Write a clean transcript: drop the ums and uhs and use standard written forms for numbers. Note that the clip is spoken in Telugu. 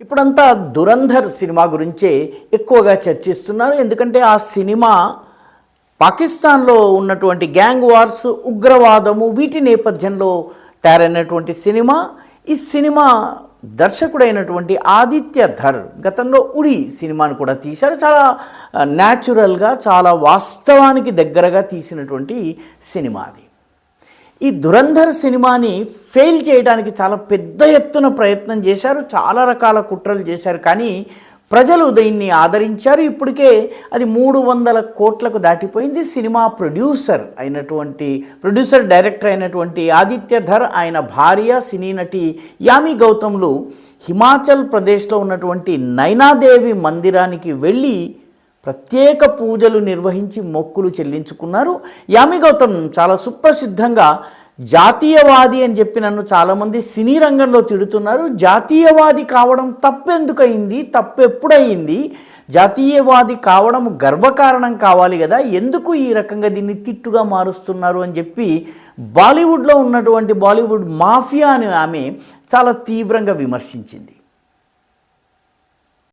ఇప్పుడంతా దురంధర్ సినిమా గురించే ఎక్కువగా చర్చిస్తున్నారు. ఎందుకంటే ఆ సినిమా పాకిస్తాన్లో ఉన్నటువంటి గ్యాంగ్ వార్స్, ఉగ్రవాదము వీటి నేపథ్యంలో తయారైనటువంటి సినిమా. ఈ సినిమా దర్శకుడైనటువంటి ఆదిత్య ధర్ గతంలో ఉరి సినిమాను కూడా తీశారు. చాలా న్యాచురల్గా, చాలా వాస్తవానికి దగ్గరగా తీసినటువంటి సినిమా అది. ఈ దురంధర్ సినిమాని ఫెయిల్ చేయడానికి చాలా పెద్ద ఎత్తున ప్రయత్నం చేశారు, చాలా రకాల కుట్రలు చేశారు. కానీ ప్రజలు దీన్ని ఆదరించారు. ఇప్పటికే అది 300 కోట్లకు దాటిపోయింది. సినిమా ప్రొడ్యూసర్ డైరెక్టర్ అయినటువంటి ఆదిత్య ధర్, ఆయన భార్య సినీ నటి యామి గౌతమ్లు హిమాచల్ ప్రదేశ్లో ఉన్నటువంటి నైనాదేవి మందిరానికి వెళ్ళి ప్రత్యేక పూజలు నిర్వహించి మొక్కులు చెల్లించుకున్నారు. యామి గౌతమ్ చాలా సుప్రసిద్ధంగా జాతీయవాది అని చెప్పి నన్ను చాలామంది సినీ రంగంలో తిడుతున్నారు. జాతీయవాది కావడం తప్పెందుకయింది? తప్పెప్పుడయింది? జాతీయవాది కావడం గర్వకారణం కావాలి కదా, ఎందుకు ఈ రకంగా దీన్ని తిట్టుగా మారుస్తున్నారు అని చెప్పి బాలీవుడ్లో ఉన్నటువంటి బాలీవుడ్ మాఫియా అని ఆమె చాలా తీవ్రంగా విమర్శించింది.